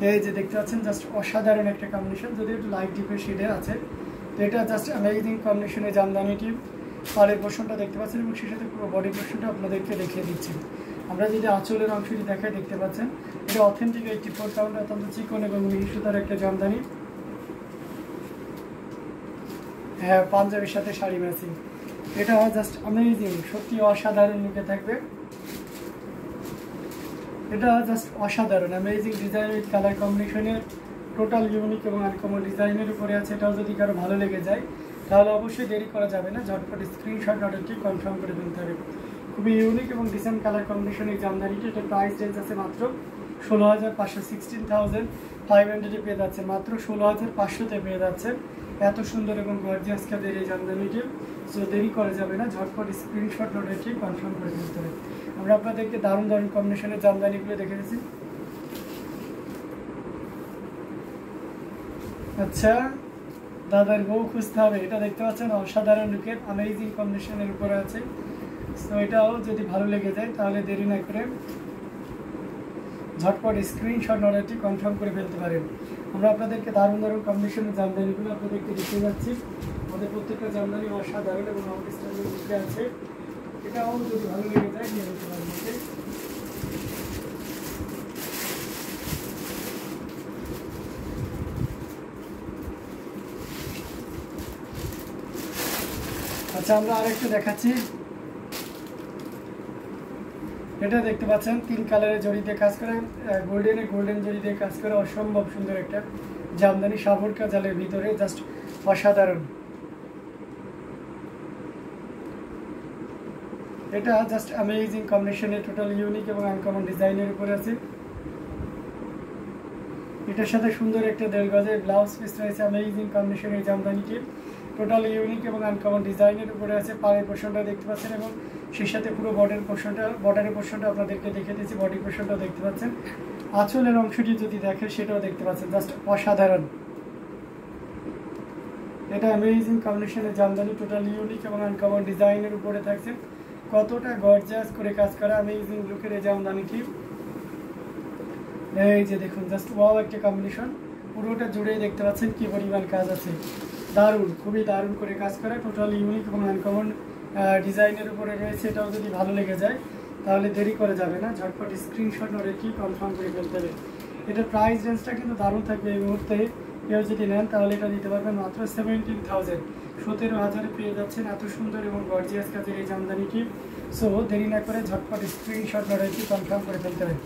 এই যে দেখতে পাচ্ছেন জাস্ট অসাধারণ একটা কম্বিনেশন, যদি একটু লাইট ডিপের শেডে আছে। তো এটা জাস্ট অ্যামেজিং কম্বিনেশনের জামদানিটি। পাড়ের পোর্শনটা দেখতে পাচ্ছেন এবং সেই সাথে পুরো বডি পোর্শনটা আপনাদেরকে দেখিয়ে দিচ্ছি। আমরা যদি আঁচলের অংশটি দেখাই, দেখতে পাচ্ছেন এটা অথেন্টিক 84 কাউন্ট, অত্যন্ত চিকন এবং মিহি সুতার একটা জামদানি। হ্যাঁ, পাঞ্জাবির সাথে শাড়ি ম্যাচিং। এটা জাস্ট অ্যামেজিং, সত্যি অসাধারণ লুকে থাকবে। এটা জাস্ট অসাধারণ অ্যামেজিং ডিজাইন উইথ কালার কম্বিনেশনের, টোটাল ইউনিক এবং আনকমন ডিজাইনের উপরে আছে। এটাও যদি কারো ভালো লেগে যায় তাহলে অবশ্যই দেরি করা যাবে না, ঝটপট স্ক্রিনশট অর্ডারটি কনফার্ম করে ফেলতে হবে। খুবই ইউনিক এবং ডিসেন্ট কালার কম্বিনেশনের জামদানিটি। এটা প্রাইস রেঞ্জ আছে মাত্র 16,500, 16,500 পেয়ে যাচ্ছে, মাত্র 16,500-তে পেয়ে যাচ্ছে। এত সুন্দর এবং গর্জিয়াস কাজের এই জামদানিটি। সো দেরি করা যাবে না, ঝটপট স্ক্রিনশট অর্ডারটি কনফার্ম করে ফেলতে হবে। আমরা আপনাদেরকে দারুণ দারুণ কম্বিনেশনের জামদানিগুলো দেখে দিচ্ছি। আচ্ছা, দাদার বউ খুঁজতে হবে, এটা দেখতে পাচ্ছেন অসাধারণ লুকের অ্যামেজিং কম্বিনেশনের উপরে আছে। সো এটাও যদি ভালো লেগে যায় তাহলে দেরি না করে ঝটপট স্ক্রিনশট অর্ডারটি কনফার্ম করে ফেলতে পারেন। আমরা আপনাদেরকে দারুণ দারুণ কম্বিনেশনের জামদানিগুলো আপনাদেরকে দেখিয়ে যাচ্ছি। আমাদের প্রত্যেকটা জামদানি অসাধারণ এবং আউটস্ট্যান্ডিং লুকে আছে। এটাও যদি ভালো লেগে যায় নিয়ে নিতে পারেন। আচ্ছা, আমরা আরেকটা দেখাচ্ছি। এটা দেখতে পাচ্ছেন 3 কালারের জড়ি দিয়ে কাজ করে, গোল্ডেন জড়ি দিয়ে কাজ করে, অসম্ভব সুন্দর একটা জামদানি, সাবর কাজালের ভিতরে, জাস্ট অসাধারণ। এটা জাস্ট অ্যামেজিং কম্বিনেশনে, টোটাল ইউনিক এবং আনকমন ডিজাইনের উপরে আছে। এটার সাথে সুন্দর একটা 1.5 গজের ব্লাউজ পিস রয়েছে। অ্যামেজিং কম্বিনেশনের জামদানিটি টোটাল ইউনিক এবং আনকমন ডিজাইনের উপরে আছে। পাড়ের পোর্শনটা দেখতে পাচ্ছেন এবং সেই সাথে পুরো বর্ডারের পোর্শনটা আপনাদেরকে দেখে দিয়েছি। বডি পোর্শনটাও দেখতে পাচ্ছেন। আঁচলের অংশটি যদি দেখে সেটাও দেখতে পাচ্ছেন, জাস্ট অসাধারণ। এটা অ্যামেজিং কম্বিনেশনের জামদানি, টোটাল ইউনিক এবং আনকমন ডিজাইনের উপরে থাকছে। কতটা গর্জিয়াস করে কাজ করা অ্যামেজিং লুকের এই জামদানিটি। এই যে দেখুন, জাস্ট ওয়াও একটা কম্বিনেশন, পুরোটা জুড়েই দেখতে পাচ্ছেন কি পরিমাণ কাজ আছে। দারুণ, খুবই দারুণ করে কাজ করা, টোটাল ইউনিক এবং আনকমন ডিজাইনের উপরে রয়েছে। এটাও যদি ভালো লেগে যায় তাহলে দেরি করে যাবে না, ঝটপট স্ক্রিনশট অর্ডারটি কনফার্ম করে ফেলতে হবে। এটার প্রাইস রেঞ্জটা কিন্তু দারুণ থাকবে। এই মুহূর্তে কেউ যদি নেন তাহলে এটা দিতে পারবেন মাত্র 17,000, 17,000 পেয়ে যাচ্ছেন এত সুন্দর এবং গর্জিয়াস কাজের এই জামদানিটি। সো দেরি না করে ঝটপট স্ক্রিনশট অর্ডারটি কনফার্ম করে ফেলতে হবে।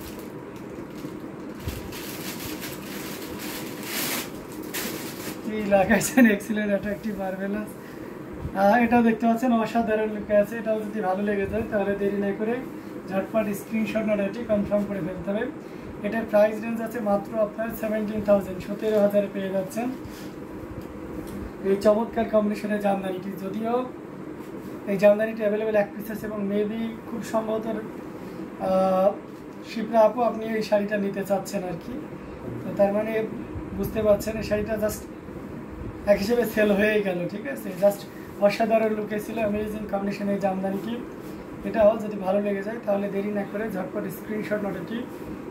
কি লাগাইছেন, এক্সিলেন্ট, অ্যাট্রাকটিভ, মার্ভেলাস। এটাও দেখতে পাচ্ছেন অসাধারণ লুকে আছে। এটাও যদি ভালো লেগে যায় তাহলে দেরি না করে ঝটপট স্ক্রিনশট অর্ডারটি কনফার্ম করে ফেলতে হবে। এটার প্রাইস রেঞ্জ আছে মাত্র আপনার 17,000, 17,000 পেয়ে যাচ্ছেন এই চমৎকার কম্বিনেশনের জামদানিটি। যদিও এই জামদানিটি অ্যাভেলেবেল 1 পিস আছে এবং মেবি খুব সম্ভবত শিপ্রা আপু আপনি এই শাড়িটা নিতে চাচ্ছেন আর কি। তো তার মানে বুঝতে পারছেন এই শাড়িটা জাস্ট এক হিসেবে সেল হয়ে গেল, ঠিক আছে। জাস্ট অসাধারণ লুকে ছিল অ্যামেজিং কম্বিনেশনের জামদানিটি। এটাও যদি ভালো লেগে যায় তাহলে দেরি না করে ঝটপট স্ক্রিনশট অর্ডারটি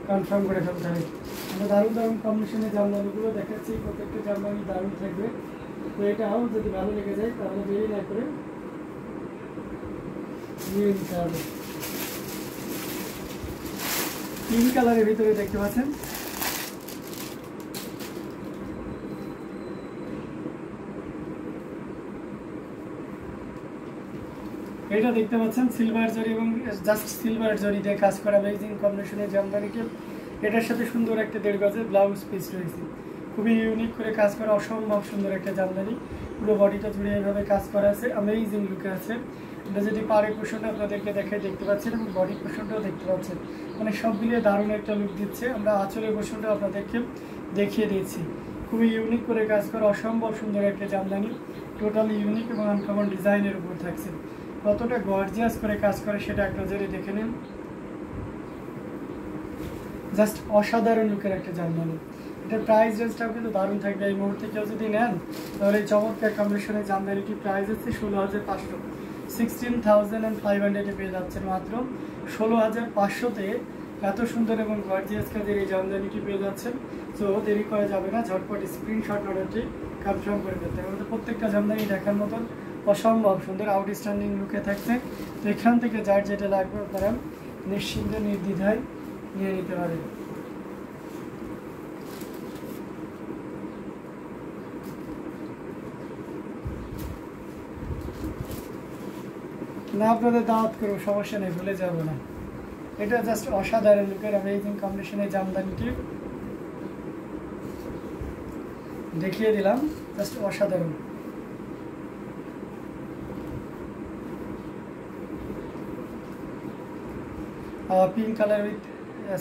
কনফার্ম করে ফেলতে হবে। আমরা দারুণ দারুণ কম্বিনেশনের জামদানিগুলো দেখাচ্ছি, প্রত্যেকটা জামদানি দারুণ থাকবে। তো এটাও যদি ভালো লেগে যায় তাহলে দেরি না করে নিয়ে নিতে হবে। 3 কালারের ভিতরে দেখতে পাচ্ছেন। এটা দেখতে পাচ্ছেন সিলভার জরি এবং জাস্ট সিলভার জরি দিয়ে কাজ করা অ্যামেজিং কম্বিনেশনের জামদানিটি। এটার সাথে সুন্দর একটা 1.5 গজের ব্লাউজ পিস রয়েছে। খুবই ইউনিক করে কাজ করা, অসম্ভব সুন্দর একটা জামদানি। পুরো বডিটা জুড়ে এভাবে কাজ করা আছে, অ্যামেজিং লুকে আছে। এটা যদি পাড়ের পোর্শনটা আপনাদেরকে দেখাই দেখতে পাচ্ছেন এবং বডি পোর্শনটাও দেখতে পাচ্ছেন, মানে সব মিলিয়ে দারুণ একটা লুক দিচ্ছে। আমরা আঁচলের পোর্শনটা আপনাদেরকে দেখিয়ে দিয়েছি। খুবই ইউনিক করে কাজ করা, অসম্ভব সুন্দর একটা জামদানি, টোটালি ইউনিক এবং আনকমন ডিজাইনের উপর থাকছে। কতটা গর্জিয়াস করে কাজ করে সেটা এক নজরে দেখে নিন। জাস্ট অসাধারণ লুকের একটা জামদানি। এটার প্রাইস রেঞ্জটাও কিন্তু দারুণ থাকবে। এই মুহূর্তে কেউ যদি নেন তাহলে এই চমৎকার কম্বিনেশনের জামদানিটির প্রাইস হচ্ছে 16,500, 16,500 পেয়ে যাচ্ছেন মাত্র 16,500-তে এত সুন্দর এবং গর্জিয়াস কাজের এই জামদানিটি পেয়ে যাচ্ছেন। তো দেরি করা যাবে না, ঝটপট স্ক্রিনশট অর্ডারটি কনফার্ম করে ফেলতে হবে। আমাদের প্রত্যেকটা জামদানি দেখার মতন অসম্ভব সুন্দর আউটস্ট্যান্ডিং লুকে থাকছে। তো এখান থেকে যার যেটা লাগবে আপনারা নিশ্চিন্তে নির্দ্বিধায় নিয়ে নিতে পারেন। না আপনাদের দাওয়াত করবো, সমস্যা নেই, ভুলে যাবো না। এটা জাস্ট অসাধারণ লুকের অ্যামেজিং কম্বিনেশনের জামদানিটি দেখিয়ে দিলাম, জাস্ট অসাধারণ। Pink colour with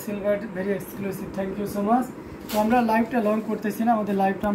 silver, very exclusive. Thank you so much. তো আমরা লাইভটা লং করতেছি না, আমাদের লাইভটা